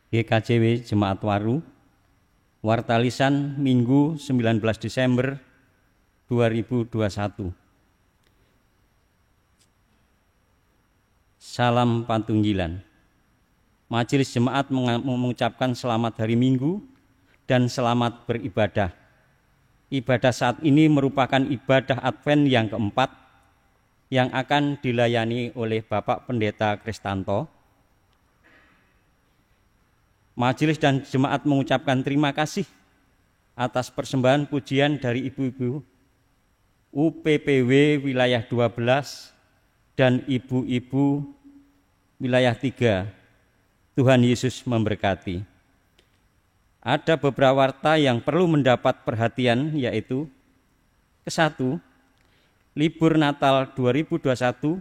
GKJW Jemaat Waru, Wartalisan Minggu 19 Desember 2021. Salam Patunggilan. Majelis Jemaat mengucapkan selamat hari Minggu dan selamat beribadah. Ibadah saat ini merupakan ibadah Advent yang keempat yang akan dilayani oleh Bapak Pendeta Kristanto. Majelis dan jemaat mengucapkan terima kasih atas persembahan pujian dari ibu-ibu UPPW wilayah 12 dan ibu-ibu wilayah 3. Tuhan Yesus memberkati. Ada beberapa warta yang perlu mendapat perhatian, yaitu ke-1, libur Natal 2021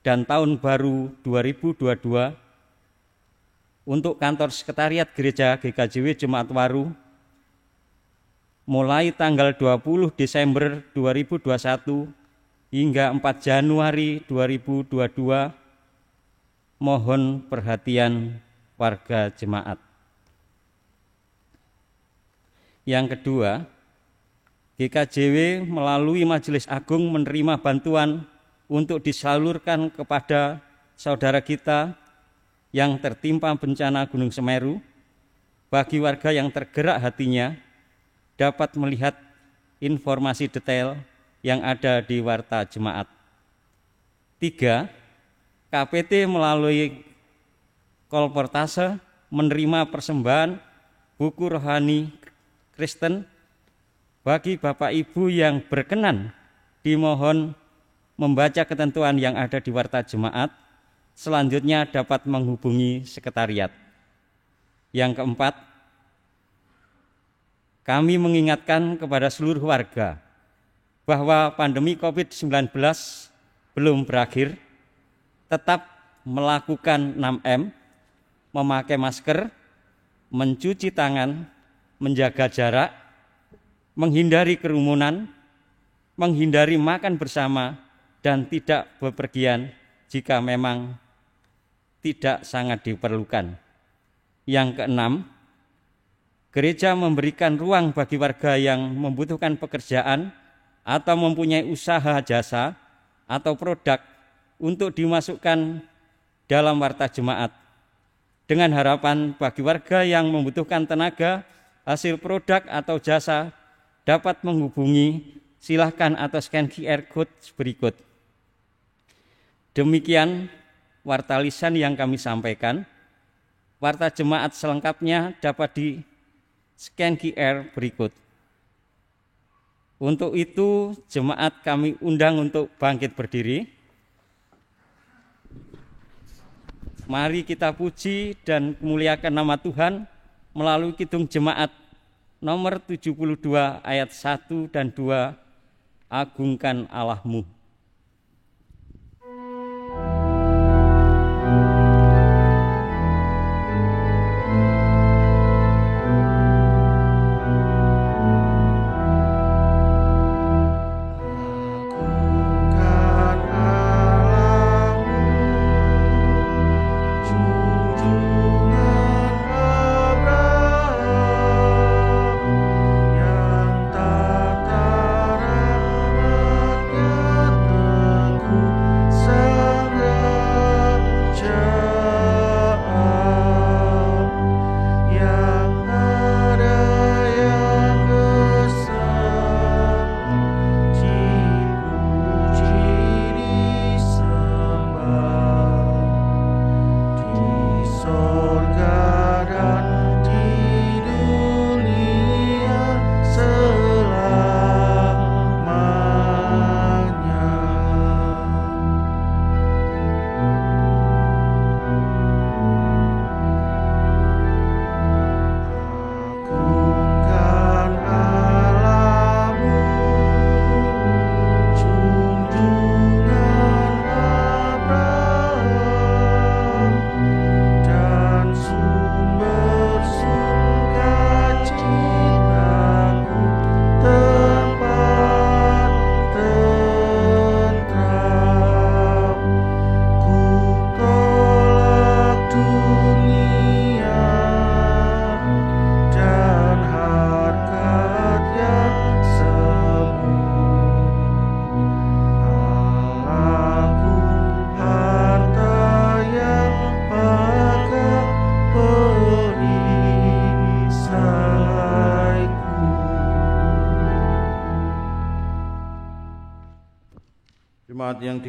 dan Tahun Baru 2022 untuk kantor sekretariat Gereja GKJW Jemaat Waru mulai tanggal 20 Desember 2021 hingga 4 Januari 2022. Mohon perhatian warga jemaat. Yang kedua, GKJW melalui Majelis Agung menerima bantuan untuk disalurkan kepada saudara kita yang tertimpa bencana Gunung Semeru. Bagi warga yang tergerak hatinya dapat melihat informasi detail yang ada di warta jemaat. 3. KPT melalui kolportase menerima persembahan buku rohani Kristen. Bagi Bapak Ibu yang berkenan, dimohon membaca ketentuan yang ada di warta jemaat. Selanjutnya dapat menghubungi sekretariat. Yang keempat, kami mengingatkan kepada seluruh warga bahwa pandemi COVID-19 belum berakhir. Tetap melakukan 6M, memakai masker, mencuci tangan, menjaga jarak, menghindari kerumunan, menghindari makan bersama, dan tidak bepergian jika memang tidak sangat diperlukan. Yang keenam, gereja memberikan ruang bagi warga yang membutuhkan pekerjaan atau mempunyai usaha jasa atau produk untuk dimasukkan dalam warta jemaat. Dengan harapan bagi warga yang membutuhkan tenaga, hasil produk atau jasa dapat menghubungi, silahkan atau scan QR code berikut. Demikian warta lisan yang kami sampaikan. Warta jemaat selengkapnya dapat di scan QR berikut. Untuk itu jemaat kami undang untuk bangkit berdiri. Mari kita puji dan muliakan nama Tuhan melalui kidung jemaat nomor 72 ayat 1 dan 2, Agungkan Allahmu. Yang tak terang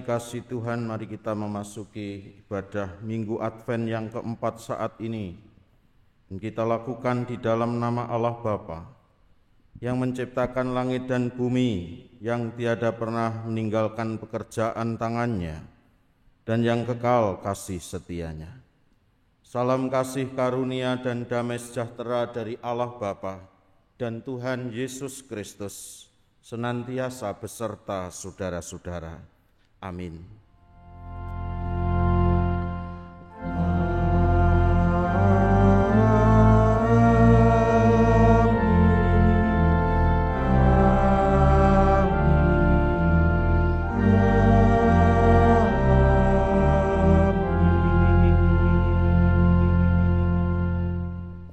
dikasihi Tuhan, mari kita memasuki ibadah Minggu Advent yang keempat saat ini. Dan kita lakukan di dalam nama Allah Bapa, yang menciptakan langit dan bumi, yang tiada pernah meninggalkan pekerjaan tangannya, dan yang kekal kasih setianya. Salam kasih karunia dan damai sejahtera dari Allah Bapa dan Tuhan Yesus Kristus senantiasa beserta saudara-saudara. Amin.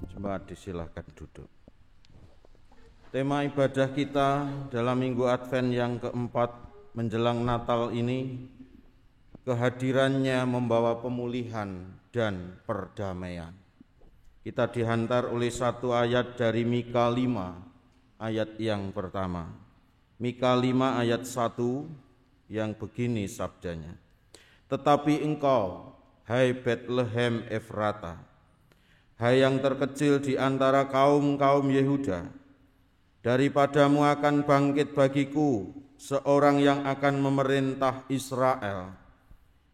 Coba disilahkan duduk. Tema ibadah kita dalam Minggu Advent yang keempat menjelang Natal ini, kehadirannya membawa pemulihan dan perdamaian. Kita dihantar oleh satu ayat dari Mika 5 ayat yang pertama. Mika 5 ayat 1 yang begini sabdanya. Tetapi engkau, hai Bethlehem Efrata, hai yang terkecil di antara kaum-kaum Yehuda, daripadamu akan bangkit bagiku seorang yang akan memerintah Israel,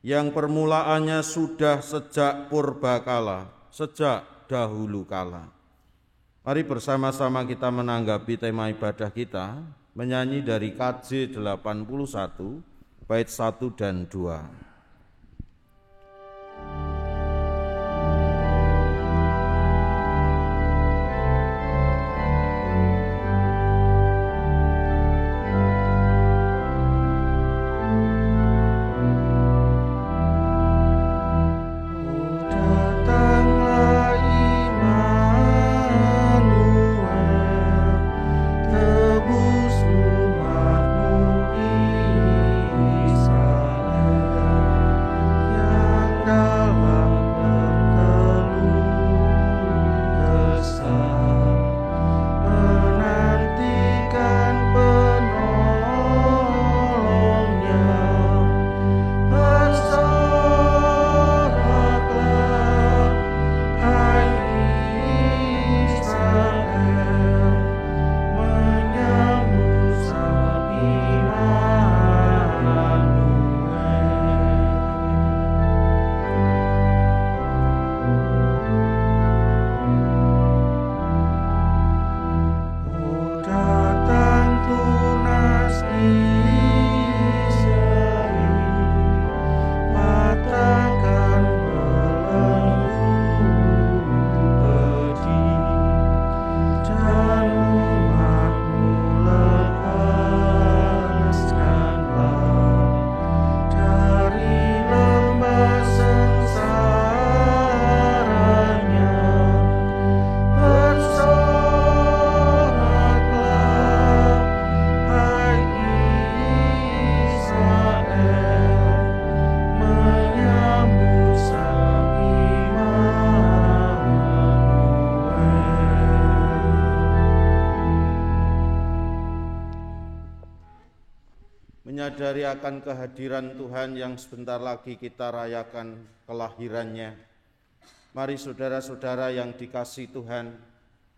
yang permulaannya sudah sejak purbakala, sejak dahulu kala. Mari bersama-sama kita menanggapi tema ibadah kita, menyanyi dari KJ 81, bait 1 dan 2. Menyadari akan kehadiran Tuhan yang sebentar lagi kita rayakan kelahirannya, mari saudara-saudara yang dikasihi Tuhan,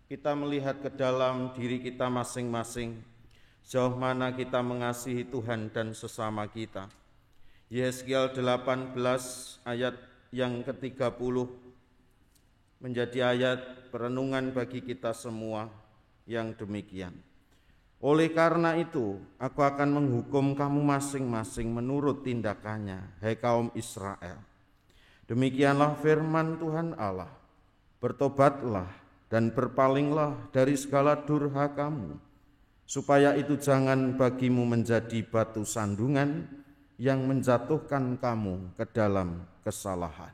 kita melihat ke dalam diri kita masing-masing, sejauh mana kita mengasihi Tuhan dan sesama kita. Yesaya 18 ayat yang ke-30 menjadi ayat perenungan bagi kita semua yang demikian. Oleh karena itu, aku akan menghukum kamu masing-masing menurut tindakannya, hai kaum Israel. Demikianlah firman Tuhan Allah, bertobatlah dan berpalinglah dari segala durhakamu, supaya itu jangan bagimu menjadi batu sandungan yang menjatuhkan kamu ke dalam kesalahan.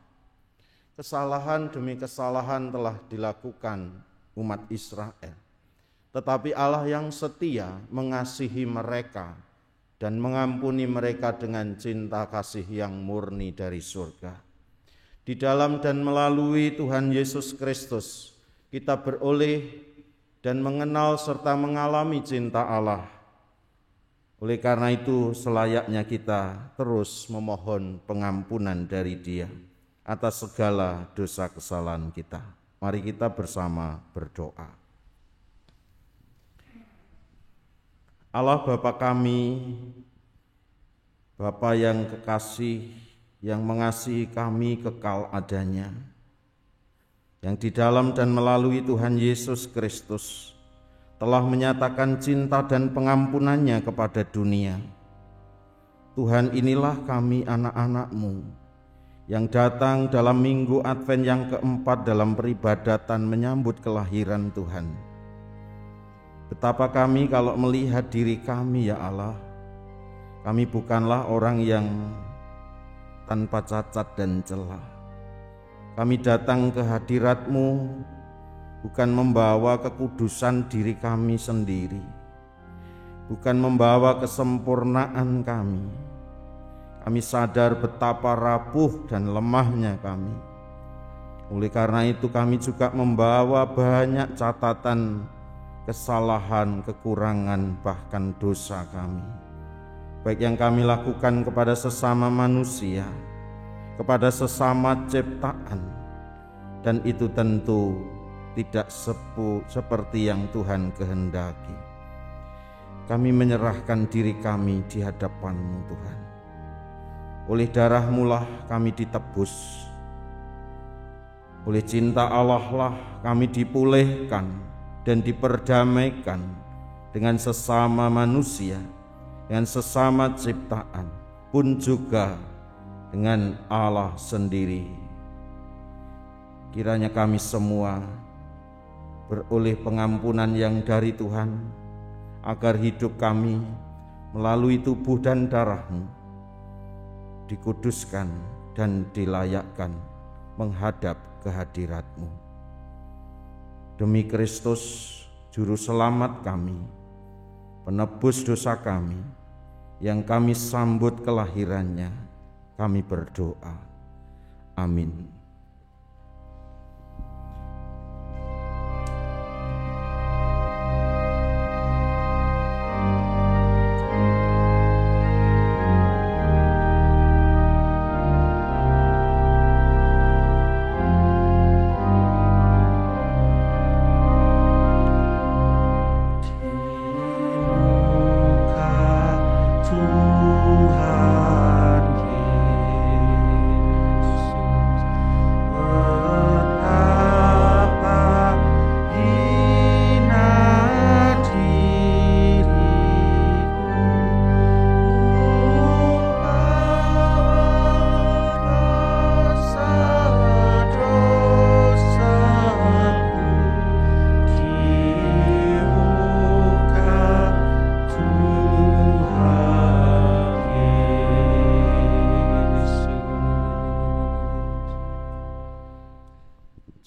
Kesalahan demi kesalahan telah dilakukan umat Israel. Tetapi Allah yang setia mengasihi mereka dan mengampuni mereka dengan cinta kasih yang murni dari surga. Di dalam dan melalui Tuhan Yesus Kristus, kita beroleh dan mengenal serta mengalami cinta Allah. Oleh karena itu selayaknya kita terus memohon pengampunan dari Dia atas segala dosa kesalahan kita. Mari kita bersama berdoa. Allah Bapa kami, Bapa yang kekasih, yang mengasihi kami kekal adanya, yang di dalam dan melalui Tuhan Yesus Kristus telah menyatakan cinta dan pengampunannya kepada dunia. Tuhan, inilah kami anak-anak-Mu yang datang dalam minggu Advent yang keempat dalam peribadatan menyambut kelahiran Tuhan. Betapa kami kalau melihat diri kami, ya Allah, kami bukanlah orang yang tanpa cacat dan celah. Kami datang ke hadirat-Mu bukan membawa kekudusan diri kami sendiri, bukan membawa kesempurnaan kami. Kami sadar betapa rapuh dan lemahnya kami. Oleh karena itu kami juga membawa banyak catatan kesalahan, kekurangan, bahkan dosa kami, baik yang kami lakukan kepada sesama manusia, kepada sesama ciptaan, dan itu tentu tidak seperti yang Tuhan kehendaki. Kami menyerahkan diri kami di hadapan-Mu, Tuhan. Oleh darah-Mu lah kami ditebus. Oleh cinta Allah lah kami dipulihkan dan diperdamaikan dengan sesama manusia, dengan sesama ciptaan, pun juga dengan Allah sendiri. Kiranya kami semua beroleh pengampunan yang dari Tuhan, agar hidup kami melalui tubuh dan darah-Mu dikuduskan dan dilayakkan menghadap kehadirat-Mu. Demi Kristus, Juru Selamat kami, penebus dosa kami, yang kami sambut kelahirannya, kami berdoa. Amin.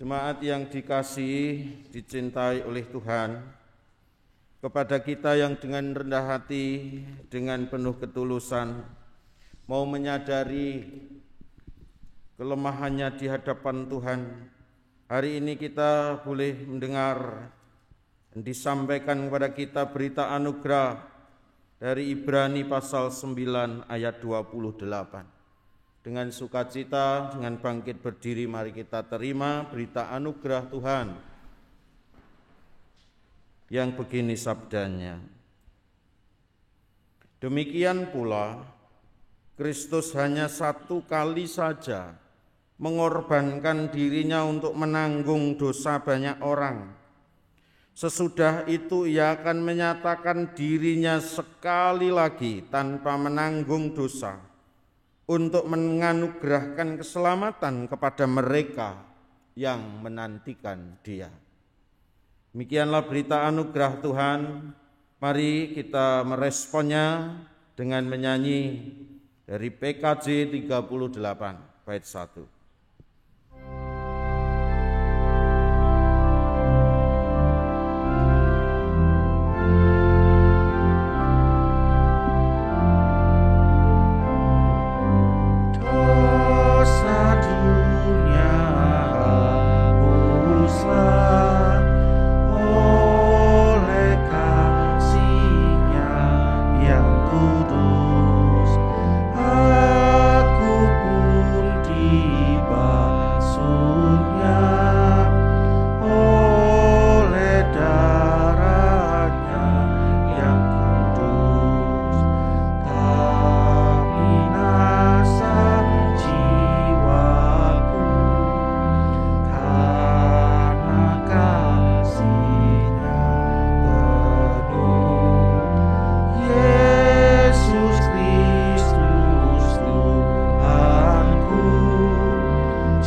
Jemaat yang dikasihi, dicintai oleh Tuhan, kepada kita yang dengan rendah hati, dengan penuh ketulusan, mau menyadari kelemahannya di hadapan Tuhan, hari ini kita boleh mendengar dan disampaikan kepada kita berita anugerah dari Ibrani pasal 9 ayat 28. Dengan sukacita, dengan bangkit berdiri, mari kita terima berita anugerah Tuhan yang begini sabdanya. Demikian pula, Kristus hanya satu kali saja mengorbankan dirinya untuk menanggung dosa banyak orang. Sesudah itu Ia akan menyatakan dirinya sekali lagi tanpa menanggung dosa, untuk menganugerahkan keselamatan kepada mereka yang menantikan Dia. Demikianlah berita anugerah Tuhan. Mari kita meresponnya dengan menyanyi dari PKJ 38 bait 1. Yang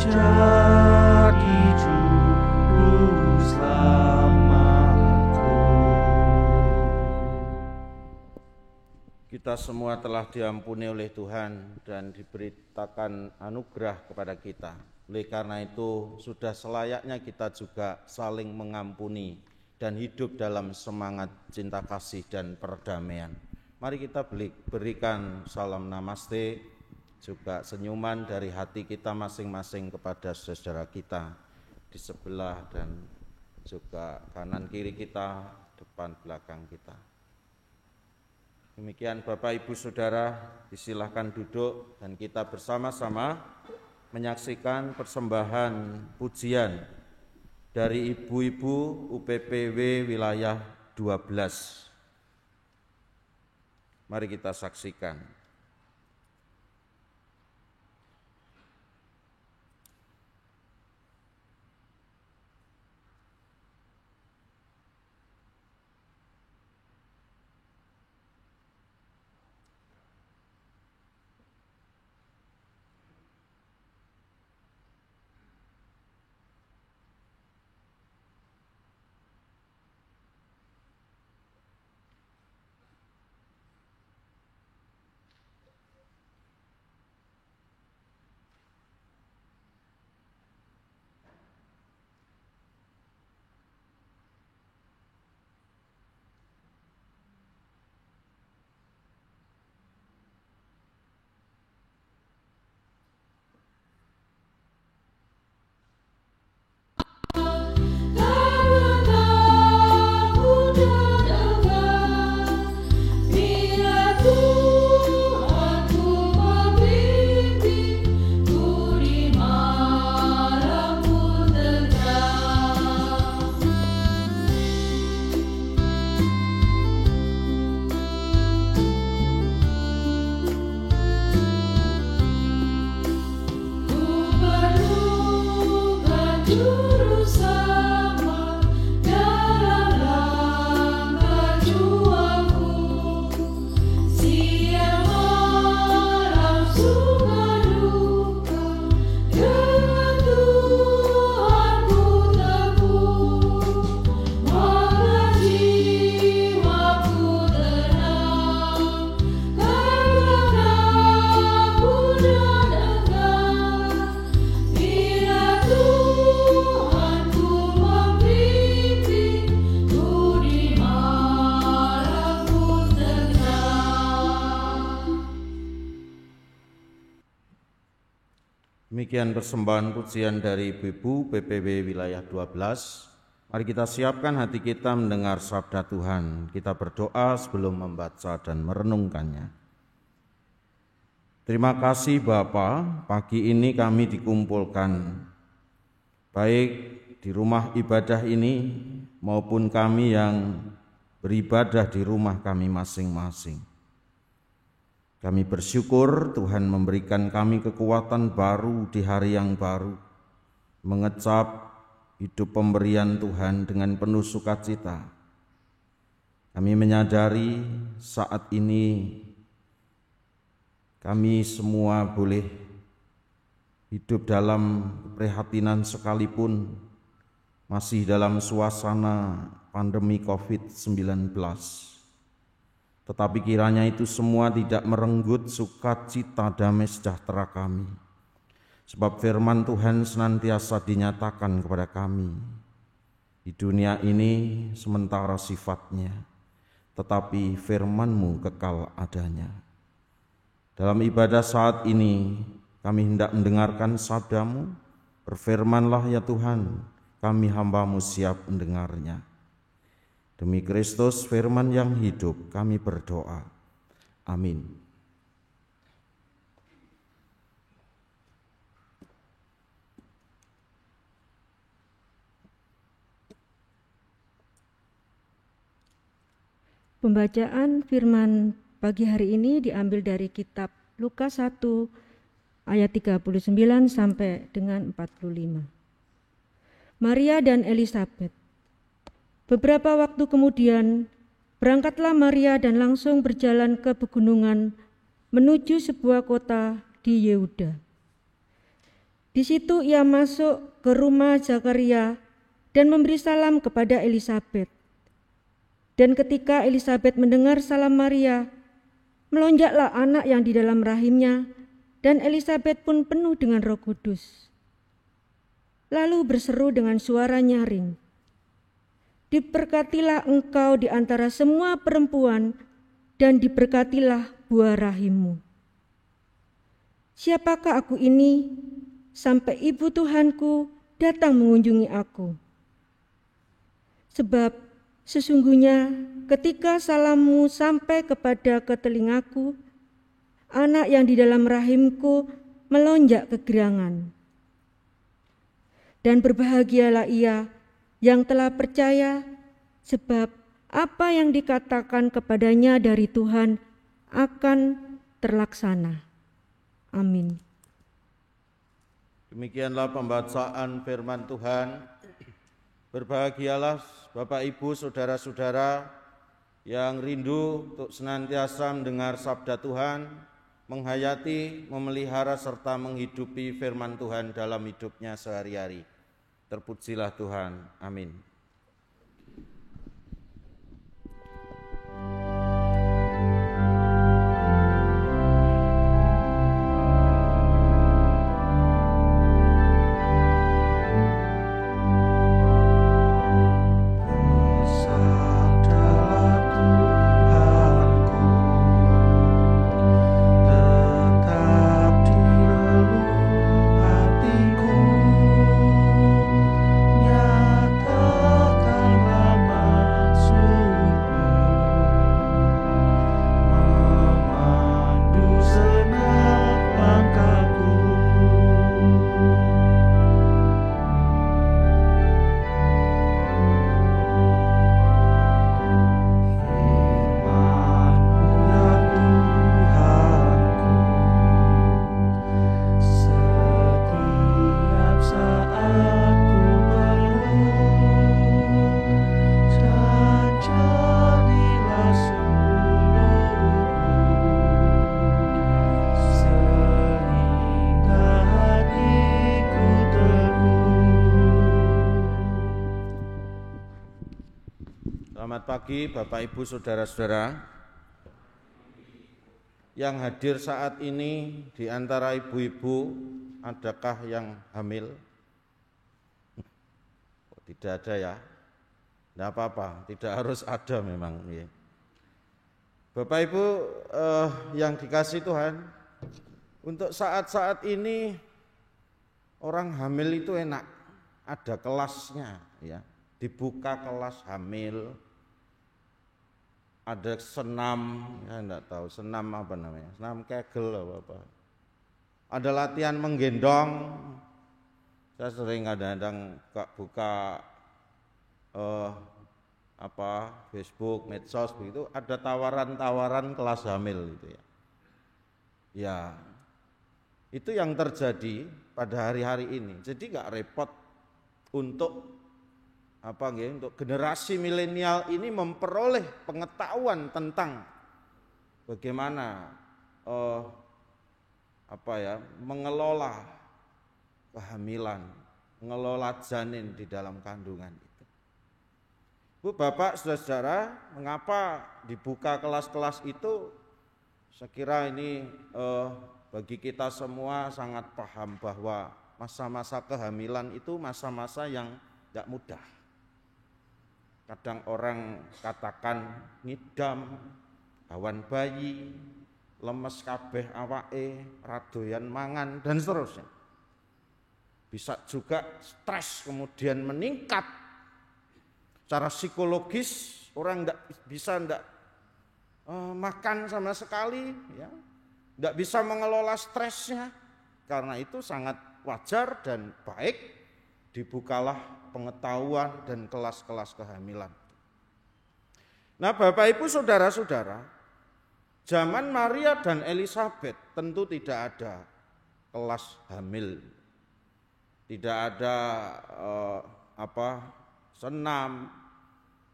jadi juru selamatku. Kita semua telah diampuni oleh Tuhan dan diberitakan anugerah kepada kita. Oleh karena itu, sudah selayaknya kita juga saling mengampuni dan hidup dalam semangat cinta kasih dan perdamaian. Mari kita berikan salam namaste, juga senyuman dari hati kita masing-masing kepada saudara kita di sebelah dan juga kanan kiri kita, depan belakang kita. Demikian Bapak Ibu Saudara, disilahkan duduk dan kita bersama-sama menyaksikan persembahan pujian dari ibu-ibu UPPW wilayah 12. Mari kita saksikan. Demikian persembahan pujian dari ibu-ibu PPW wilayah 12. Mari kita siapkan hati kita mendengar sabda Tuhan. Kita berdoa sebelum membaca dan merenungkannya. Terima kasih Bapa, pagi ini kami dikumpulkan baik di rumah ibadah ini maupun kami yang beribadah di rumah kami masing-masing. Kami bersyukur Tuhan memberikan kami kekuatan baru di hari yang baru, mengecap hidup pemberian Tuhan dengan penuh sukacita. Kami menyadari saat ini kami semua boleh hidup dalam keprihatinan sekalipun masih dalam suasana pandemi COVID-19. Tetapi kiranya itu semua tidak merenggut sukacita damai sejahtera kami. Sebab firman Tuhan senantiasa dinyatakan kepada kami. Di dunia ini sementara sifatnya, tetapi firman-Mu kekal adanya. Dalam ibadah saat ini, kami hendak mendengarkan sabda-Mu. Berfirmanlah ya Tuhan, kami hamba-Mu siap mendengarnya. Demi Kristus firman yang hidup kami berdoa. Amin. Pembacaan firman pagi hari ini diambil dari kitab Lukas 1 ayat 39 sampai dengan 45. Maria dan Elisabet. Beberapa waktu kemudian, berangkatlah Maria dan langsung berjalan ke pegunungan menuju sebuah kota di Yehuda. Di situ ia masuk ke rumah Zakaria dan memberi salam kepada Elisabet. Dan ketika Elisabet mendengar salam Maria, melonjaklah anak yang di dalam rahimnya, dan Elisabet pun penuh dengan Roh Kudus. Lalu berseru dengan suara nyaring, "Diberkatilah engkau di antara semua perempuan, dan diberkatilah buah rahimmu. Siapakah aku ini, sampai ibu Tuhanku datang mengunjungi aku? Sebab sesungguhnya ketika salammu sampai kepada telingaku, anak yang di dalam rahimku melonjak kegirangan. Dan berbahagialah ia yang telah percaya, sebab apa yang dikatakan kepadanya dari Tuhan akan terlaksana." Amin. Demikianlah pembacaan firman Tuhan. Berbahagialah Bapak Ibu, saudara-saudara yang rindu untuk senantiasa mendengar sabda Tuhan, menghayati, memelihara serta menghidupi firman Tuhan dalam hidupnya sehari-hari. Terpujilah Tuhan. Amin. Selamat pagi Bapak Ibu saudara-saudara yang hadir saat ini. Di antara ibu-ibu adakah yang hamil? Tidak ada ya? Tidak apa-apa, tidak harus ada memang. Bapak Ibu yang dikasihi Tuhan, untuk saat-saat ini orang hamil itu enak, ada kelasnya ya. Dibuka kelas hamil, ada senam, ya enggak tahu senam apa namanya, senam kegel apa. Ada latihan menggendong. Saya sering kadang-kadang buka Facebook, medsos begitu, ada tawaran-tawaran kelas hamil gitu ya. Ya, itu yang terjadi pada hari-hari ini. Jadi enggak repot untuk untuk generasi milenial ini memperoleh pengetahuan tentang bagaimana mengelola kehamilan, mengelola janin di dalam kandungan itu. Bu, Bapak, saudara-saudara, mengapa dibuka kelas-kelas itu? Saya kira ini bagi kita semua sangat paham bahwa masa-masa kehamilan itu masa-masa yang tidak mudah. Kadang orang katakan ngidam, awan bayi, lemes kabeh awake, radoyan mangan dan seterusnya. Bisa juga stres kemudian meningkat. Secara psikologis orang tidak makan sama sekali, ya, tidak bisa mengelola stresnya. Karena itu sangat wajar dan baik dibukalah pengetahuan dan kelas-kelas kehamilan. Nah, Bapak Ibu saudara-saudara, zaman Maria dan Elisabet tentu tidak ada kelas hamil, tidak ada senam,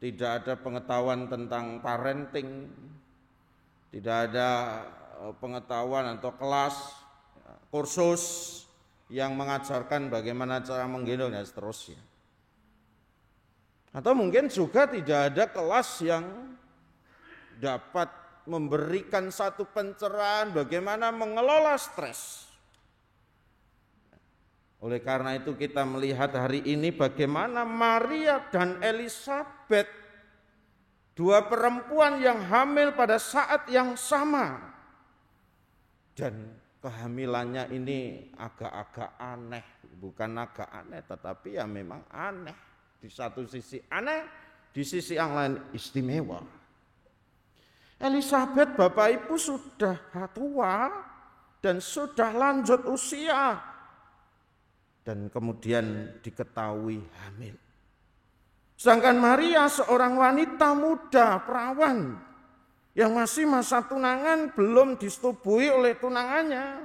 tidak ada pengetahuan tentang parenting, tidak ada pengetahuan atau kelas kursus yang mengajarkan bagaimana cara menggendong dan seterusnya. Atau mungkin juga tidak ada kelas yang dapat memberikan satu pencerahan bagaimana mengelola stres. Oleh karena itu kita melihat hari ini bagaimana Maria dan Elisabet, dua perempuan yang hamil pada saat yang sama. Dan kehamilannya ini agak-agak aneh, bukan agak aneh tetapi ya memang aneh. Di satu sisi aneh, di sisi yang lain istimewa. Elisabet Bapak Ibu sudah tua dan sudah lanjut usia. Dan kemudian diketahui hamil. Sedangkan Maria seorang wanita muda, perawan, yang masih masa tunangan belum disetubuhi oleh tunangannya.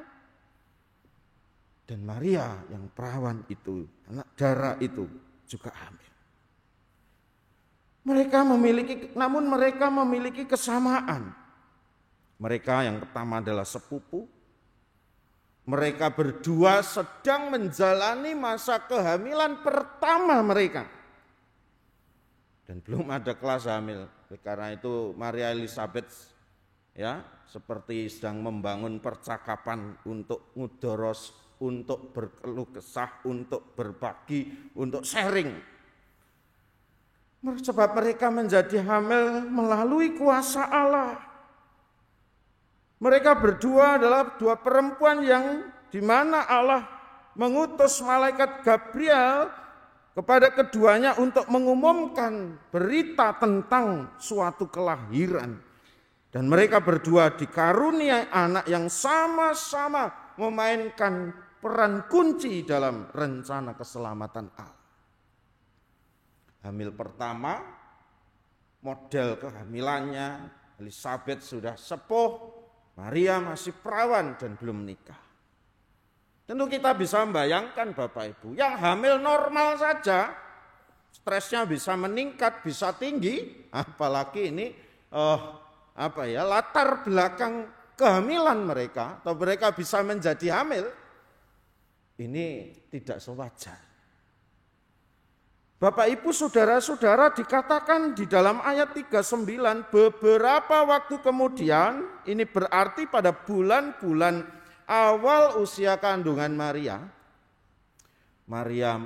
Dan Maria yang perawan itu, anak dara itu juga hamil. Namun mereka memiliki kesamaan. Mereka yang pertama adalah sepupu. Mereka berdua sedang menjalani masa kehamilan pertama mereka. Dan belum ada kelas hamil. Karena itu Maria Elizabeth ya seperti sedang membangun percakapan untuk ngudoros, untuk berkeluh kesah, untuk berbagi, untuk sharing. Sebab mereka menjadi hamil melalui kuasa Allah. Mereka berdua adalah dua perempuan yang di mana Allah mengutus malaikat Gabriel kepada keduanya untuk mengumumkan berita tentang suatu kelahiran. Dan mereka berdua dikaruniai anak yang sama-sama memainkan peran kunci dalam rencana keselamatan Allah. Hamil pertama, model kehamilannya, Elizabeth sudah sepuh, Maria masih perawan dan belum menikah. Tentu kita bisa membayangkan Bapak Ibu, yang hamil normal saja, stresnya bisa meningkat, bisa tinggi, apalagi ini latar belakang kehamilan mereka, atau mereka bisa menjadi hamil, ini tidak sewajar. Bapak Ibu saudara-saudara dikatakan di dalam ayat 39 beberapa waktu kemudian, ini berarti pada bulan-bulan awal usia kandungan Maria. Maria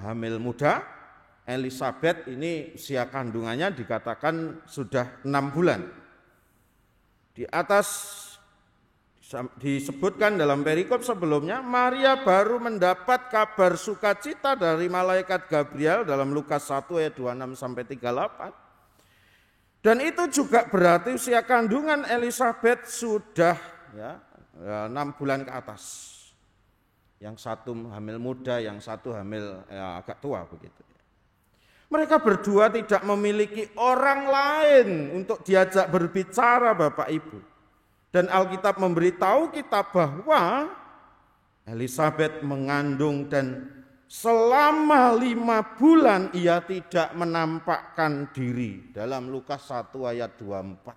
hamil muda, Elizabeth ini usia kandungannya dikatakan sudah 6 bulan. Di atas disebutkan dalam perikop sebelumnya, Maria baru mendapat kabar sukacita dari malaikat Gabriel dalam Lukas 1 ayat 26 sampai 38. Dan itu juga berarti usia kandungan Elizabeth sudah 6 bulan ke atas. Yang satu hamil muda, yang satu hamil agak tua begitu. Mereka berdua tidak memiliki orang lain untuk diajak berbicara Bapak Ibu. Dan Alkitab memberitahu kita bahwa Elizabeth mengandung dan selama 5 bulan ia tidak menampakkan diri. Dalam Lukas 1 ayat 24.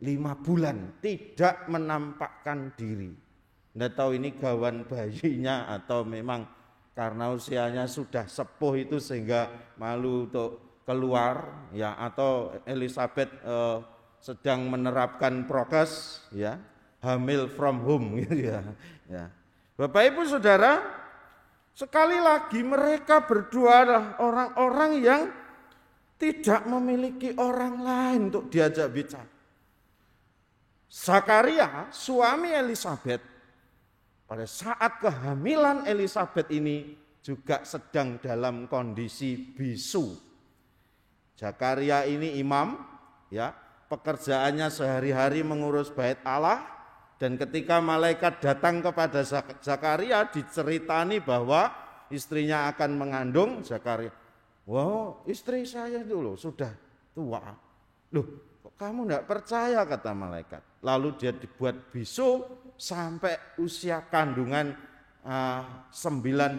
5 bulan tidak menampakkan diri. Nggak tahu ini gawan bayinya atau memang karena usianya sudah sepuh itu sehingga malu untuk keluar ya, atau Elizabeth sedang menerapkan prokes ya, hamil from home gitu ya. Bapak Ibu Saudara, sekali lagi mereka berdua adalah orang-orang yang tidak memiliki orang lain untuk diajak bicara. Zakaria, suami Elizabeth, pada saat kehamilan Elizabeth ini juga sedang dalam kondisi bisu. Zakaria ini imam ya, pekerjaannya sehari-hari mengurus bait Allah, dan ketika malaikat datang kepada Zakaria diceritani bahwa istrinya akan mengandung, Zakaria, wow, istri saya dulu sudah tua. Loh, kok kamu enggak percaya, kata malaikat. Lalu dia dibuat bisu sampai usia kandungan 9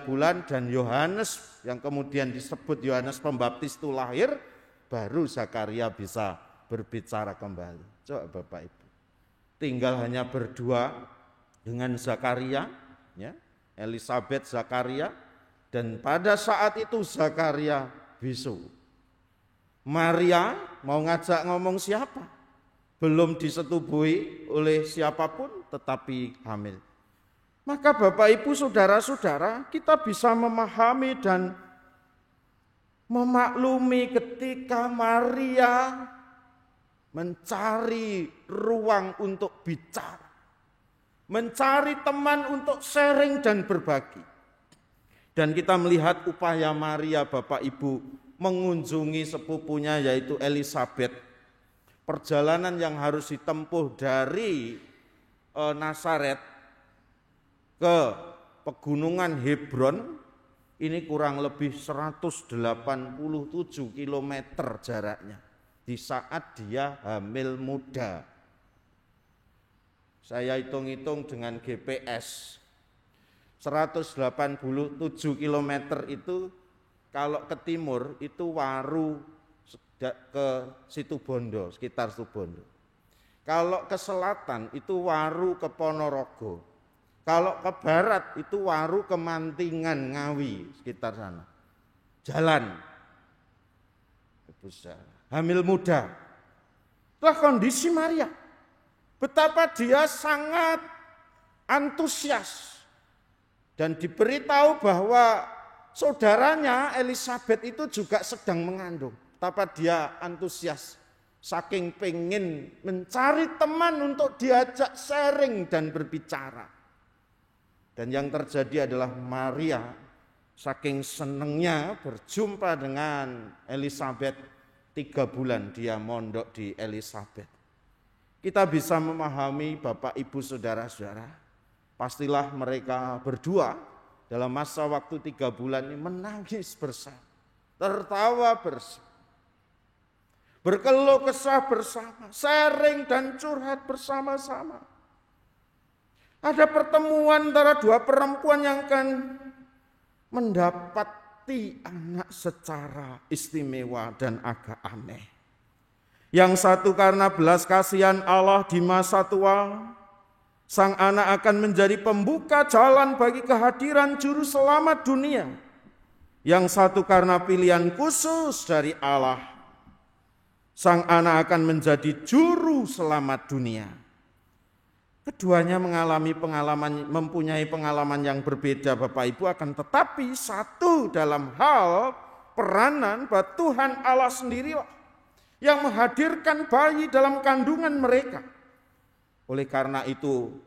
bulan, dan Yohanes yang kemudian disebut Yohanes Pembaptis itu lahir, baru Zakaria bisa berbicara kembali. Coba Bapak Ibu, tinggal hanya berdua dengan Zakaria ya, Elisabet, Zakaria, dan pada saat itu Zakaria bisu. Maria mau ngajak ngomong siapa? Belum disetubui oleh siapapun tetapi hamil. Maka Bapak Ibu Saudara-saudara, kita bisa memahami dan memaklumi ketika Maria mencari ruang untuk bicara, mencari teman untuk sharing dan berbagi. Dan kita melihat upaya Maria Bapak Ibu mengunjungi sepupunya yaitu Elisabet. Perjalanan yang harus ditempuh dari Nazaret ke pegunungan Hebron ini kurang lebih 187 km jaraknya di saat dia hamil muda. Saya hitung-hitung dengan GPS 187 km itu kalau ke timur itu Waru ke Situbondo, sekitar Situbondo. Kalau ke selatan itu Waru ke Ponorogo. Kalau ke barat itu Waru ke Mantingan, Ngawi, sekitar sana. Jalan. Hamil muda. Itulah kondisi Maria. Betapa dia sangat antusias. Dan diberitahu bahwa saudaranya Elisabet itu juga sedang mengandung. Betapa dia antusias. Saking pengen mencari teman untuk diajak sharing dan berbicara. Dan yang terjadi adalah Maria saking senengnya berjumpa dengan Elisabet, 3 bulan dia mondok di Elisabet. Kita bisa memahami Bapak Ibu Saudara-saudara, pastilah mereka berdua dalam masa waktu 3 bulan ini menangis bersama, tertawa bersama, berkeluh kesah bersama, sharing dan curhat bersama-sama. Ada pertemuan antara 2 perempuan yang akan mendapati anak secara istimewa dan agak aneh. Yang satu karena belas kasihan Allah di masa tua, sang anak akan menjadi pembuka jalan bagi kehadiran juru selamat dunia. Yang satu karena pilihan khusus dari Allah, sang anak akan menjadi juru selamat dunia. Keduanya mempunyai pengalaman yang berbeda Bapak Ibu, akan tetapi satu dalam hal peranan bahwa Tuhan Allah sendirilah yang menghadirkan bayi dalam kandungan mereka. Oleh karena itu,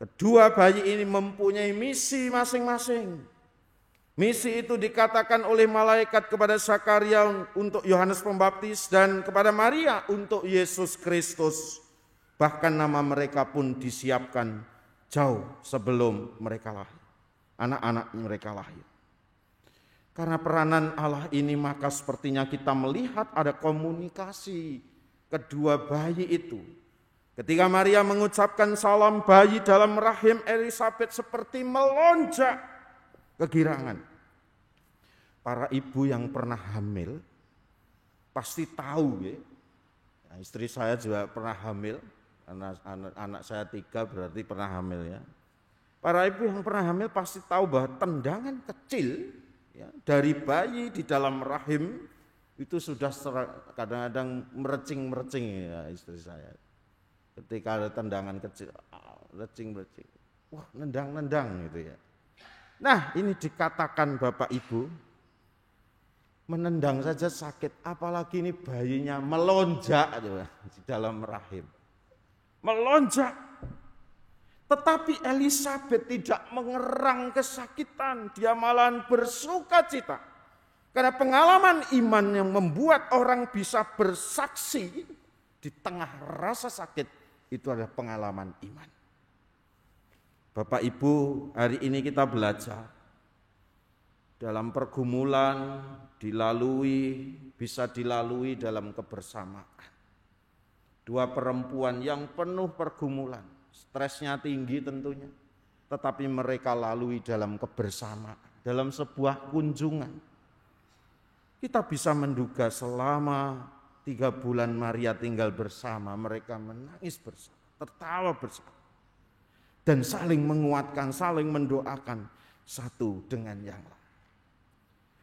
kedua bayi ini mempunyai misi masing-masing. Misi itu dikatakan oleh malaikat kepada Zakaria untuk Yohanes Pembaptis dan kepada Maria untuk Yesus Kristus. Bahkan nama mereka pun disiapkan jauh sebelum mereka lahir. Anak-anak mereka lahir. Karena peranan Allah ini maka sepertinya kita melihat ada komunikasi kedua bayi itu. Ketika Maria mengucapkan salam, bayi dalam rahim Elisabet seperti melonjak kegirangan. Para ibu yang pernah hamil pasti tahu ya. Nah, istri saya juga pernah hamil. Anak saya 3 berarti pernah hamil ya. Para ibu yang pernah hamil pasti tahu bahwa tendangan kecil ya, dari bayi di dalam rahim itu sudah kadang-kadang merecing-merecing ya istri saya. Ketika ada tendangan kecil, merecing-merecing, wah nendang-nendang gitu ya. Nah ini dikatakan Bapak Ibu, menendang saja sakit, apalagi ini bayinya melonjak di dalam rahim. Melonjak. Tetapi Elisabet tidak mengerang kesakitan, dia malahan bersuka cita. Karena pengalaman iman yang membuat orang bisa bersaksi di tengah rasa sakit, itu adalah pengalaman iman. Bapak Ibu, hari ini kita belajar dalam pergumulan bisa dilalui dalam kebersamaan. 2 perempuan yang penuh pergumulan, stresnya tinggi tentunya, tetapi mereka lalui dalam kebersamaan, dalam sebuah kunjungan. Kita bisa menduga selama 3 bulan Maria tinggal bersama, mereka menangis bersama, tertawa bersama. dan saling menguatkan, saling mendoakan satu dengan yang lain.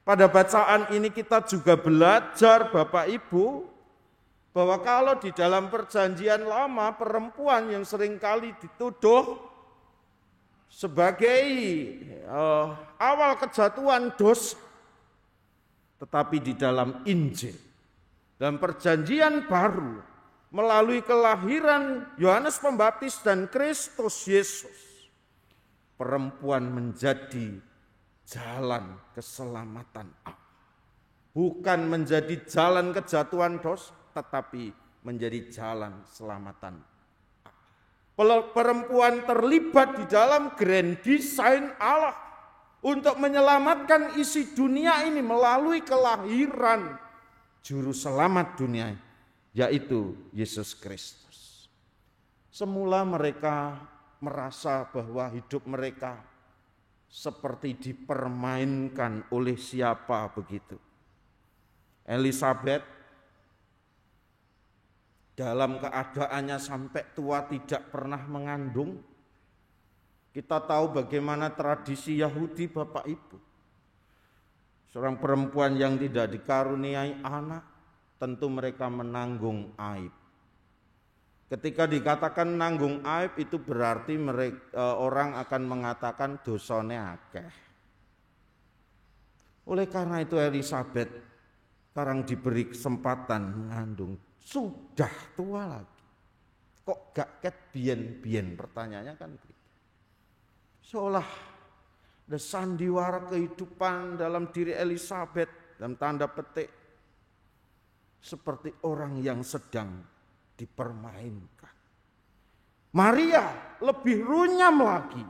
Pada bacaan ini kita juga belajar Bapak Ibu bahwa kalau di dalam perjanjian lama perempuan yang seringkali dituduh sebagai awal kejatuhan dosa, tetapi di dalam Injil, dalam perjanjian baru, melalui kelahiran Yohanes Pembaptis dan Kristus Yesus, perempuan menjadi jalan keselamatan Allah. Bukan menjadi jalan kejatuhan dosa, tetapi menjadi jalan keselamatan Allah. Perempuan terlibat di dalam grand design Allah untuk menyelamatkan isi dunia ini melalui kelahiran juru selamat dunia, yaitu Yesus Kristus. Semula mereka merasa bahwa hidup mereka seperti dipermainkan oleh siapa begitu. Elisabet dalam keadaannya sampai tua tidak pernah mengandung. Kita tahu bagaimana tradisi Yahudi Bapak Ibu. Seorang perempuan yang tidak dikaruniai anak, tentu mereka menanggung aib. Ketika dikatakan nanggung aib itu berarti orang akan mengatakan dosane akeh. Oleh karena itu Elisabet sekarang diberi kesempatan mengandung, sudah tua lagi. Kok gak ket bien-bien, pertanyaannya kan begitu. Seolah ada sandiwara kehidupan dalam diri Elisabet, dalam tanda petik, seperti orang yang sedang dipermainkan. Maria lebih runyam lagi.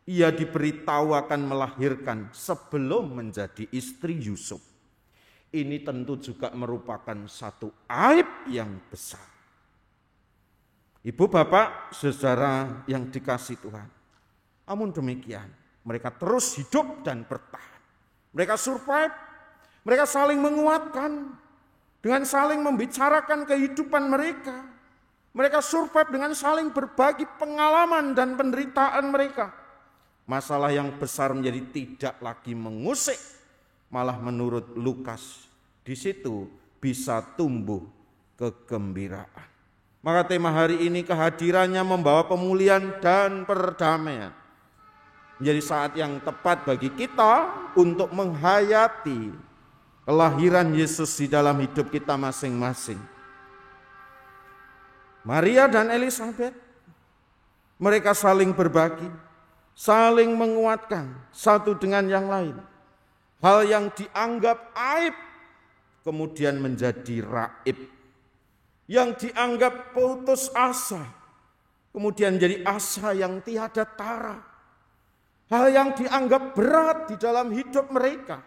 Ia diberitahu akan melahirkan sebelum menjadi istri Yusuf. Ini tentu juga merupakan satu aib yang besar. Ibu bapak saudara yang dikasihi Tuhan, namun demikian mereka terus hidup dan bertahan. Mereka survive, mereka saling menguatkan dengan saling membicarakan kehidupan mereka. Mereka survive dengan saling berbagi pengalaman dan penderitaan mereka. Masalah yang besar menjadi tidak lagi mengusik, malah menurut Lukas di situ bisa tumbuh kegembiraan. Maka tema hari ini kehadirannya membawa pemulihan dan perdamaian. Menjadi saat yang tepat bagi kita untuk menghayati kelahiran Yesus di dalam hidup kita masing-masing. Maria dan Elisabet, mereka saling berbagi, saling menguatkan satu dengan yang lain. Hal yang dianggap aib kemudian menjadi raib. Yang dianggap putus asa kemudian jadi asa yang tiada tara. Hal yang dianggap berat di dalam hidup mereka,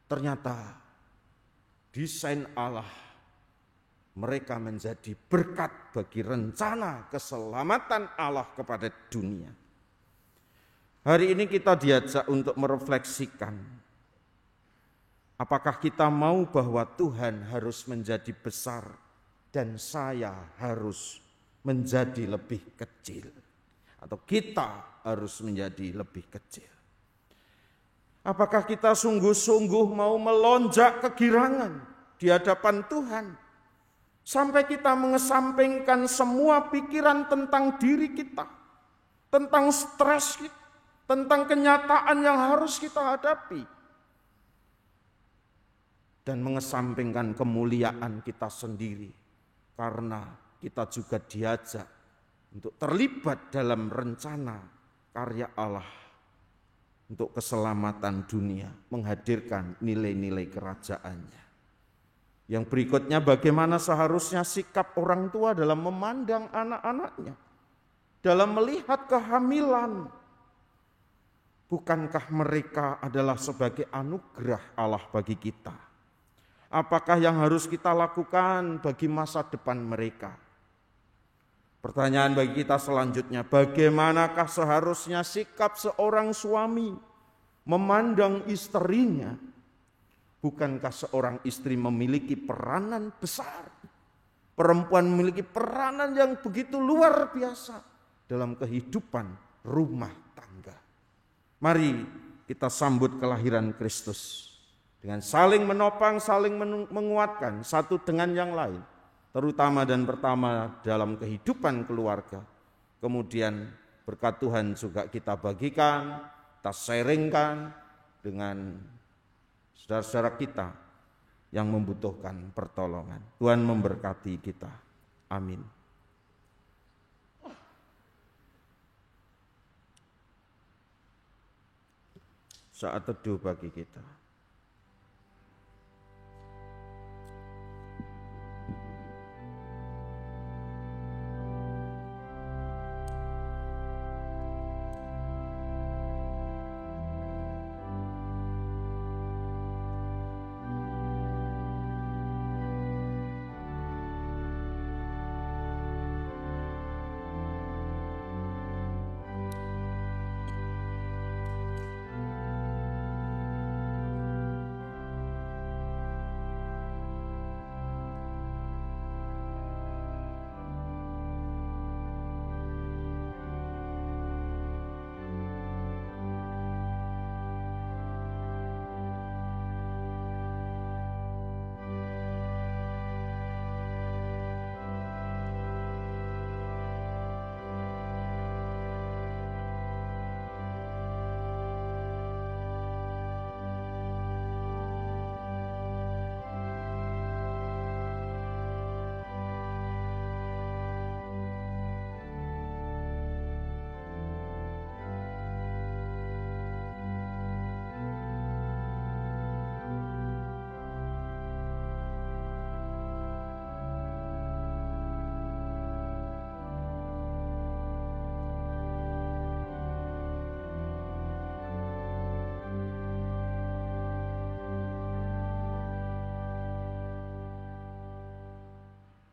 ternyata desain Allah, mereka menjadi berkat bagi rencana keselamatan Allah kepada dunia. Hari ini kita diajak untuk merefleksikan, apakah kita mau bahwa Tuhan harus menjadi besar dan saya harus menjadi lebih kecil, atau kita harus menjadi lebih kecil. Apakah kita sungguh-sungguh mau melonjak kegirangan di hadapan Tuhan sampai kita mengesampingkan semua pikiran tentang diri kita, tentang stres kita, tentang kenyataan yang harus kita hadapi, dan mengesampingkan kemuliaan kita sendiri, karena kita juga diajak untuk terlibat dalam rencana karya Allah untuk keselamatan dunia, menghadirkan nilai-nilai kerajaannya. Yang berikutnya, bagaimana seharusnya sikap orang tua dalam memandang anak-anaknya, dalam melihat kehamilan. Bukankah mereka adalah sebagai anugerah Allah bagi kita? Apakah yang harus kita lakukan bagi masa depan mereka? Pertanyaan bagi kita selanjutnya, bagaimanakah seharusnya sikap seorang suami memandang istrinya? Bukankah seorang istri memiliki peranan besar? Perempuan memiliki peranan yang begitu luar biasa dalam kehidupan rumah tangga. Mari kita sambut kelahiran Kristus dengan saling menopang, saling menguatkan satu dengan yang lain, terutama dan pertama dalam kehidupan keluarga. Kemudian berkat Tuhan juga kita bagikan, kita sharingkan dengan saudara-saudara kita yang membutuhkan pertolongan. Tuhan memberkati kita. Amin. Saat teduh bagi kita.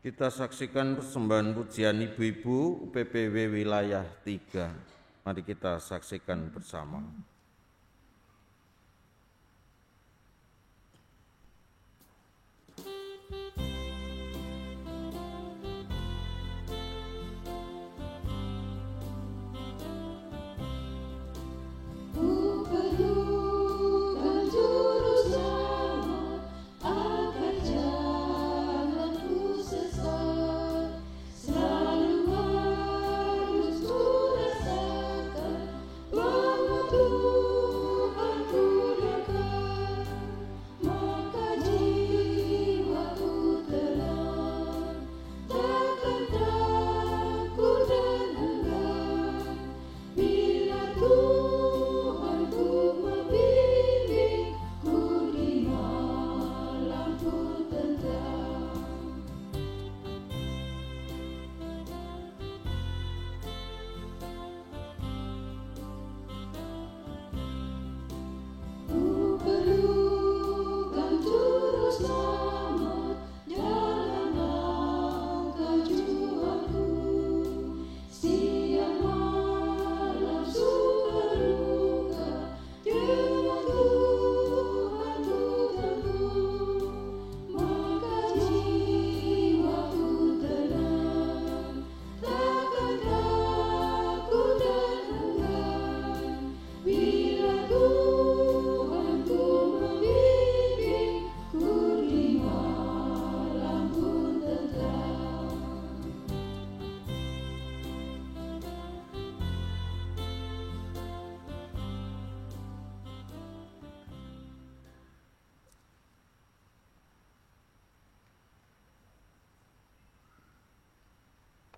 Kita saksikan persembahan pujian ibu-ibu UPPW wilayah 3. Mari kita saksikan bersama.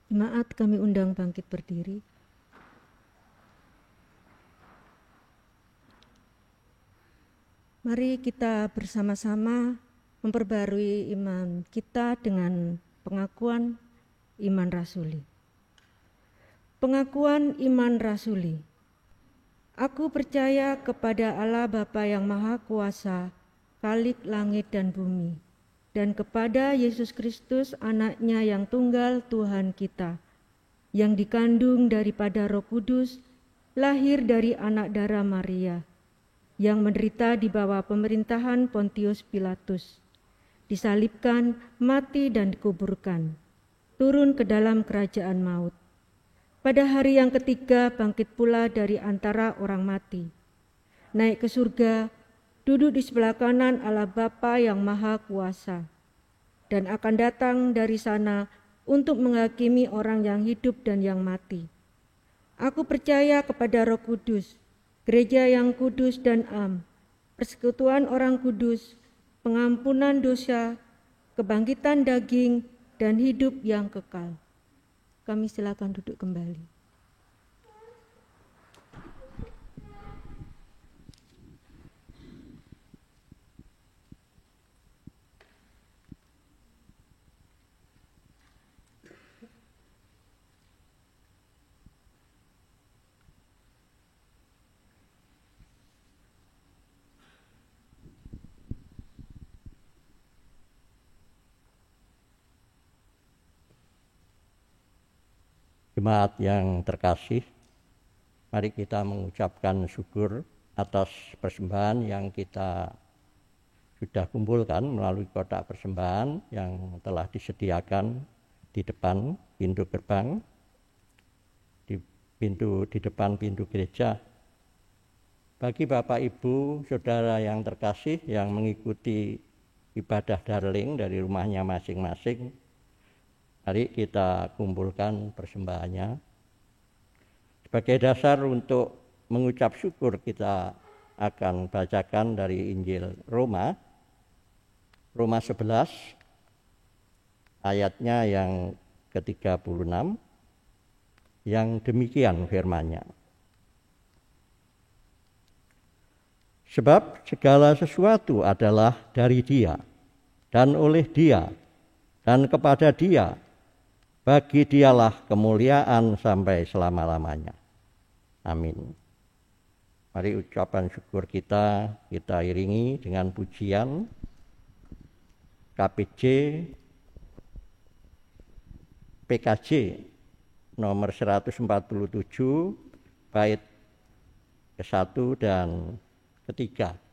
Jemaat kami undang bangkit berdiri. Mari kita bersama-sama memperbarui iman kita dengan pengakuan iman rasuli. Pengakuan iman rasuli. Aku percaya kepada Allah Bapa yang Maha Kuasa, Khalik langit dan bumi, dan kepada Yesus Kristus anaknya yang tunggal Tuhan kita, yang dikandung daripada Roh Kudus, lahir dari anak darah Maria, yang menderita di bawah pemerintahan Pontius Pilatus, disalibkan, mati dan dikuburkan, turun ke dalam kerajaan maut, Pada hari yang ketiga bangkit pula dari antara orang mati, naik ke surga, duduk di sebelah kanan Allah Bapa yang Maha Kuasa, dan akan datang dari sana untuk menghakimi orang yang hidup dan yang mati. Aku percaya kepada Roh Kudus, gereja yang kudus dan am, persekutuan orang kudus, pengampunan dosa, kebangkitan daging, dan hidup yang kekal. Kami silakan duduk kembali. Jemaat yang terkasih, mari kita mengucapkan syukur atas persembahan yang kita sudah kumpulkan melalui kotak persembahan yang telah disediakan di depan pintu gerbang, di depan pintu gereja. Bagi Bapak Ibu, Saudara yang terkasih yang mengikuti ibadah darling dari rumahnya masing-masing, mari kita kumpulkan persembahannya. Sebagai dasar untuk mengucap syukur, kita akan bacakan dari Injil Roma 11 ayatnya yang ke-36 yang demikian firman-Nya. Sebab segala sesuatu adalah dari Dia dan oleh Dia dan kepada Dia. Bagi Dialah kemuliaan sampai selama-lamanya. Amin. Mari ucapan syukur kita iringi dengan pujian KPJ PKJ nomor 147 bait ke-1 dan ke-3.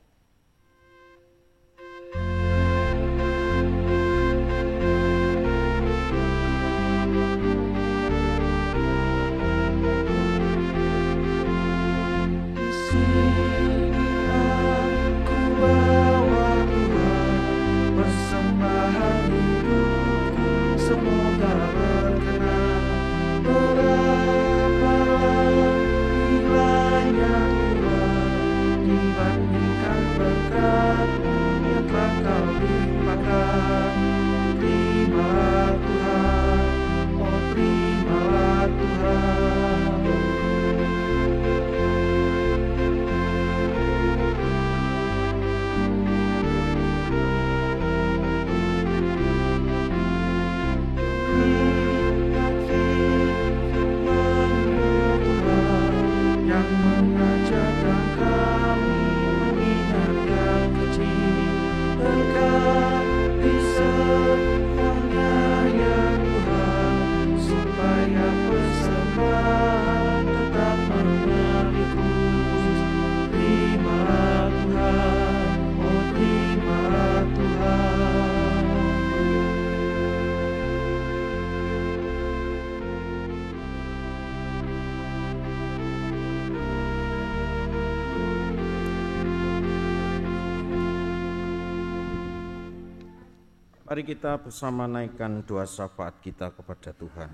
Mari kita bersama naikkan doa syafaat kita kepada Tuhan.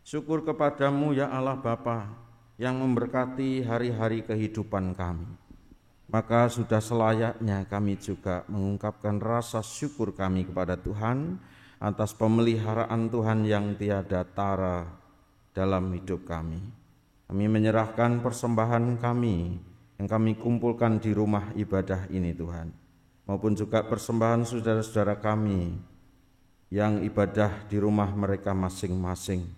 Syukur kepadamu ya Allah Bapa yang memberkati hari-hari kehidupan kami. Maka sudah selayaknya kami juga mengungkapkan rasa syukur kami kepada Tuhan atas pemeliharaan Tuhan yang tiada tara dalam hidup kami. Kami menyerahkan persembahan kami yang kami kumpulkan di rumah ibadah ini Tuhan, maupun juga persembahan saudara-saudara kami yang ibadah di rumah mereka masing-masing,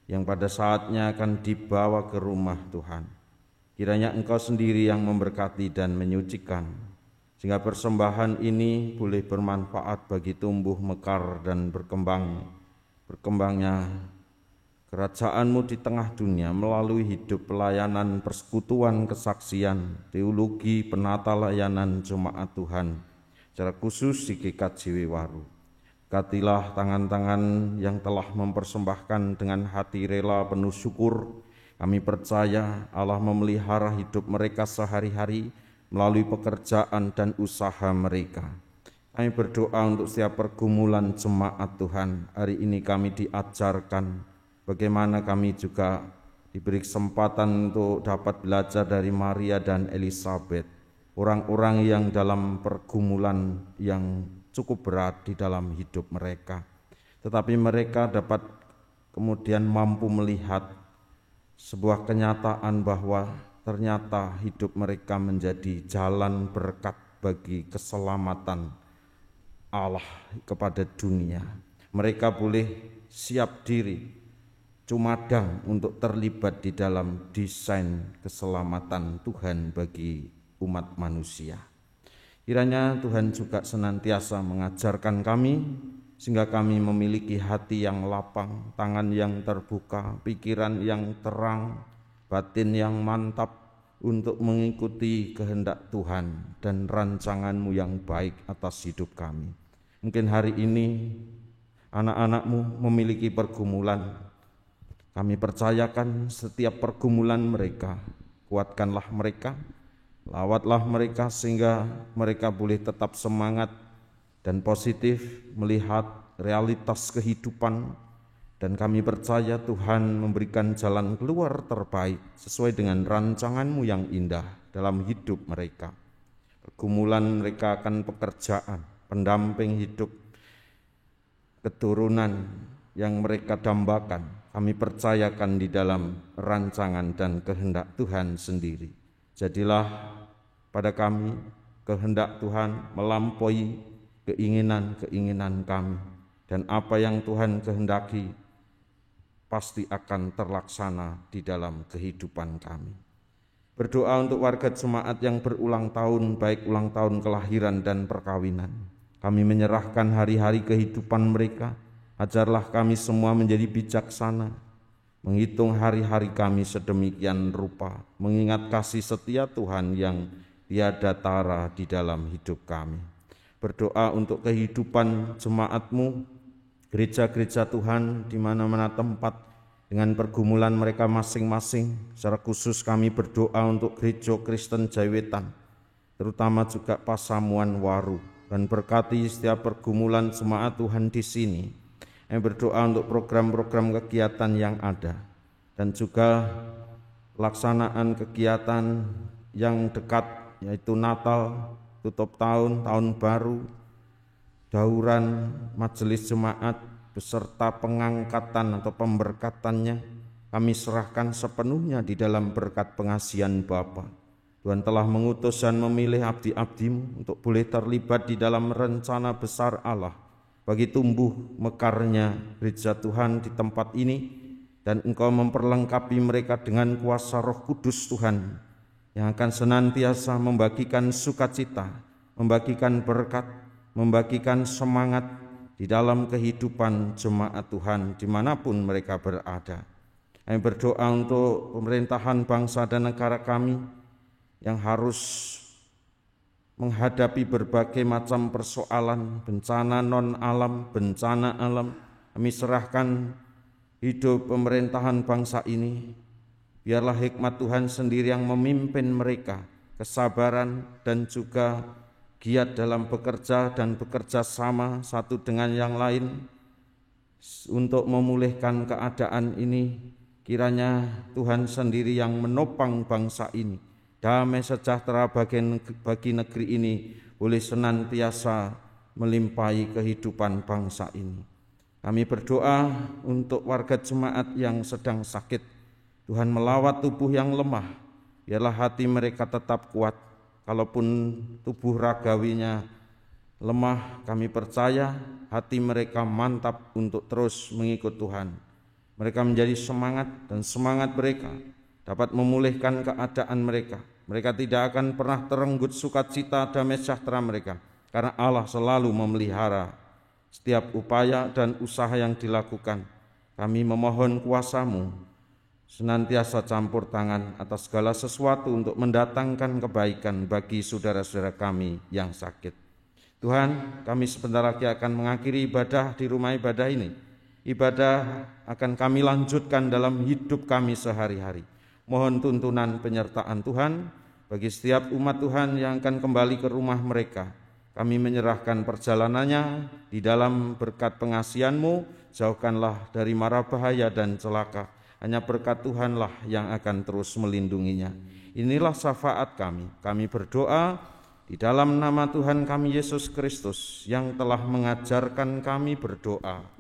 yang pada saatnya akan dibawa ke rumah Tuhan. Kiranya Engkau sendiri yang memberkati dan menyucikan, sehingga persembahan ini boleh bermanfaat bagi tumbuh mekar dan berkembangnya kerajaan-Mu di tengah dunia melalui hidup pelayanan, persekutuan, kesaksian, teologi, penata layanan jemaat Tuhan, secara khusus di GKJ Waru. Berkatilah tangan-tangan yang telah mempersembahkan dengan hati rela penuh syukur. Kami percaya Allah memelihara hidup mereka sehari-hari melalui pekerjaan dan usaha mereka. Kami berdoa untuk setiap pergumulan jemaat Tuhan. Hari ini kami diajarkan bagaimana kami juga diberi kesempatan untuk dapat belajar dari Maria dan Elizabeth, orang-orang yang dalam pergumulan yang cukup berat di dalam hidup mereka. Tetapi mereka dapat kemudian mampu melihat sebuah kenyataan bahwa ternyata hidup mereka menjadi jalan berkat bagi keselamatan Allah kepada dunia. Mereka boleh siap diri, cumadang untuk terlibat di dalam desain keselamatan Tuhan bagi umat manusia. Kiranya Tuhan juga senantiasa mengajarkan kami sehingga kami memiliki hati yang lapang, tangan yang terbuka, pikiran yang terang, batin yang mantap untuk mengikuti kehendak Tuhan dan rancangan-Mu yang baik atas hidup kami. Mungkin hari ini anak-anak-Mu memiliki pergumulan. Kami percayakan setiap pergumulan mereka, kuatkanlah mereka, lawatlah mereka sehingga mereka boleh tetap semangat dan positif melihat realitas kehidupan, dan kami percaya Tuhan memberikan jalan keluar terbaik sesuai dengan rancangan-Mu yang indah dalam hidup mereka. Pergumulan mereka akan pekerjaan, pendamping hidup, keturunan yang mereka dambakan, kami percayakan di dalam rancangan dan kehendak Tuhan sendiri. Jadilah pada kami kehendak Tuhan melampaui keinginan-keinginan kami, dan apa yang Tuhan kehendaki pasti akan terlaksana di dalam kehidupan kami. Berdoa untuk warga jemaat yang berulang tahun, baik ulang tahun kelahiran dan perkawinan. Kami menyerahkan hari-hari kehidupan mereka. Ajarlah kami semua menjadi bijaksana, menghitung hari-hari kami sedemikian rupa, mengingat kasih setia Tuhan yang tiada tara di dalam hidup kami. Berdoa untuk kehidupan jemaat-Mu, gereja-gereja Tuhan di mana-mana tempat dengan pergumulan mereka masing-masing. Secara khusus kami berdoa untuk Gereja Kristen Jaiwetan, terutama juga Pasamuan Waru, dan berkati setiap pergumulan jemaat Tuhan di sini. Kami berdoa untuk program-program kegiatan yang ada, dan juga pelaksanaan kegiatan yang dekat, yaitu Natal, tutup tahun, tahun baru, dauran majelis jemaat beserta pengangkatan atau pemberkatannya, kami serahkan sepenuhnya di dalam berkat pengasihan Bapa. Tuhan telah mengutus dan memilih abdi-abdi-Mu untuk boleh terlibat di dalam rencana besar Allah bagi tumbuh mekarnya gereja Tuhan di tempat ini, dan Engkau memperlengkapi mereka dengan kuasa Roh Kudus Tuhan yang akan senantiasa membagikan sukacita, membagikan berkat, membagikan semangat di dalam kehidupan jemaat Tuhan dimanapun mereka berada. Kami berdoa untuk pemerintahan bangsa dan negara kami yang harus menghadapi berbagai macam persoalan, bencana non-alam, bencana alam. Kami serahkan hidup pemerintahan bangsa ini. Biarlah hikmat Tuhan sendiri yang memimpin mereka, kesabaran dan juga giat dalam bekerja dan bekerja sama satu dengan yang lain untuk memulihkan keadaan ini. Kiranya Tuhan sendiri yang menopang bangsa ini. Damai sejahtera bagi negeri ini boleh senantiasa melimpahi kehidupan bangsa ini. Kami berdoa untuk warga jemaat yang sedang sakit. Tuhan melawat tubuh yang lemah, biarlah hati mereka tetap kuat. Kalaupun tubuh ragawinya lemah, kami percaya hati mereka mantap untuk terus mengikut Tuhan. Mereka menjadi semangat, dan semangat mereka dapat memulihkan keadaan mereka. Mereka tidak akan pernah terenggut sukacita damai sejahtera mereka, karena Allah selalu memelihara setiap upaya dan usaha yang dilakukan. Kami memohon kuasa-Mu senantiasa campur tangan atas segala sesuatu untuk mendatangkan kebaikan bagi saudara-saudara kami yang sakit. Tuhan, kami sebentar lagi akan mengakhiri ibadah di rumah ibadah ini. Ibadah akan kami lanjutkan dalam hidup kami sehari-hari. Mohon tuntunan penyertaan Tuhan bagi setiap umat Tuhan yang akan kembali ke rumah mereka. Kami menyerahkan perjalanannya di dalam berkat pengasihan-Mu, jauhkanlah dari mara bahaya dan celaka. Hanya berkat Tuhanlah yang akan terus melindunginya. Inilah syafaat kami. Kami berdoa di dalam nama Tuhan kami Yesus Kristus yang telah mengajarkan kami berdoa.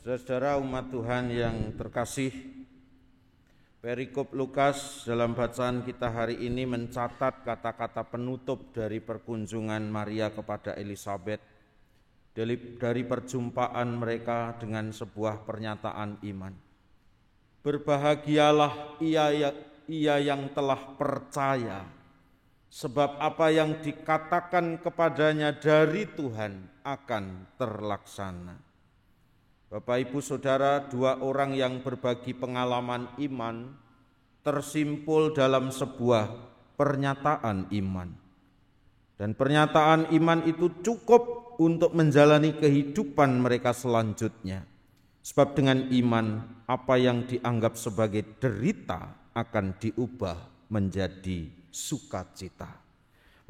Saudara umat Tuhan yang terkasih, perikop Lukas dalam bacaan kita hari ini mencatat kata-kata penutup dari perkunjungan Maria kepada Elisabet, dari perjumpaan mereka dengan sebuah pernyataan iman. Berbahagialah ia yang telah percaya, sebab apa yang dikatakan kepadanya dari Tuhan akan terlaksana. Bapak, Ibu, Saudara, dua orang yang berbagi pengalaman iman tersimpul dalam sebuah pernyataan iman. Dan pernyataan iman itu cukup untuk menjalani kehidupan mereka selanjutnya. Sebab dengan iman, apa yang dianggap sebagai derita akan diubah menjadi sukacita.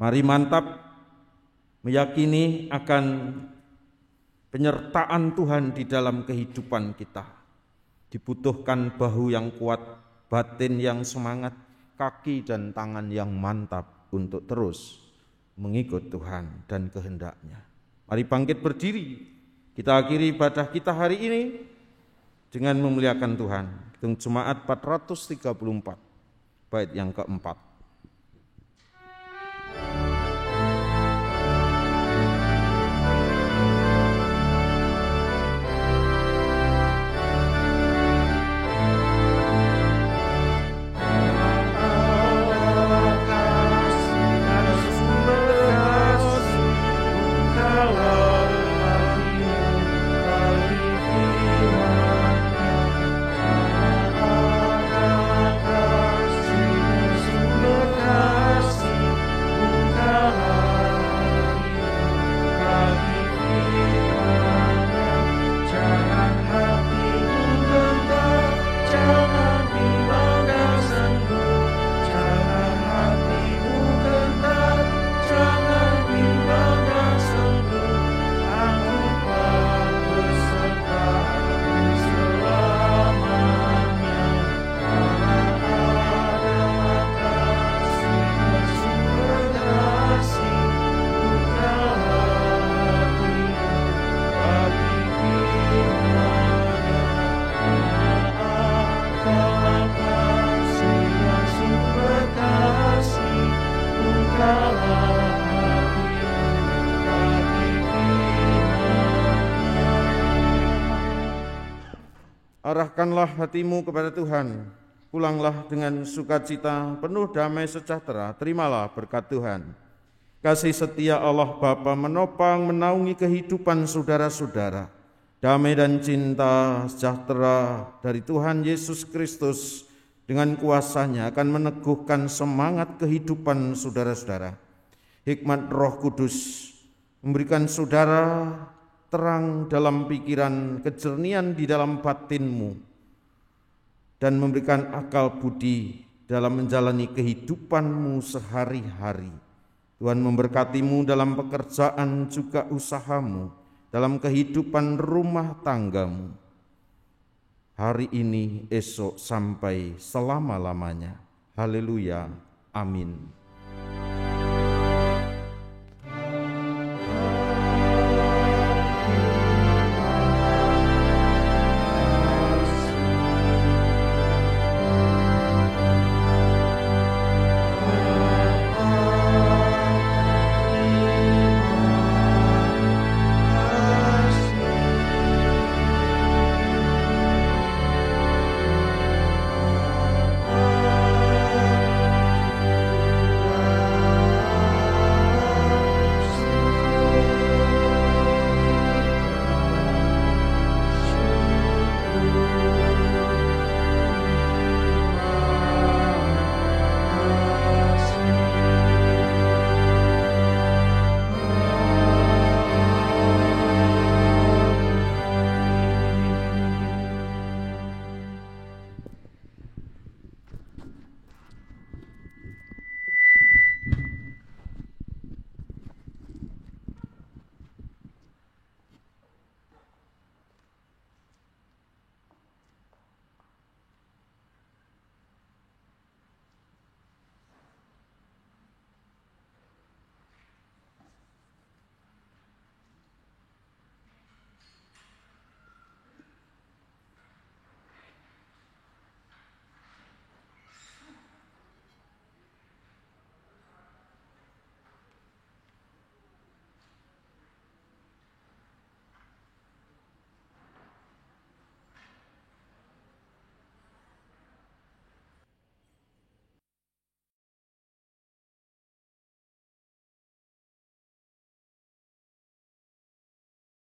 Mari mantap meyakini akan penyertaan Tuhan di dalam kehidupan kita. Dibutuhkan bahu yang kuat, batin yang semangat, kaki dan tangan yang mantap untuk terus mengikut Tuhan dan kehendak-Nya. Mari bangkit berdiri. Kita akhiri ibadah kita hari ini dengan memuliakan Tuhan. Hitung Jemaat 434, bait yang keempat. Arahkanlah hatimu kepada Tuhan. Pulanglah dengan sukacita, penuh damai sejahtera. Terimalah berkat Tuhan. Kasih setia Allah Bapa menopang, menaungi kehidupan saudara-saudara. Damai dan cinta sejahtera dari Tuhan Yesus Kristus dengan kuasa-Nya akan meneguhkan semangat kehidupan saudara-saudara. Hikmat Roh Kudus memberikan saudara terang dalam pikiran, kejernihan di dalam batinmu, dan memberikan akal budi dalam menjalani kehidupanmu sehari-hari. Tuhan memberkatimu dalam pekerjaan juga usahamu, dalam kehidupan rumah tanggamu, hari ini, esok, sampai selama-lamanya. Haleluya. Amin.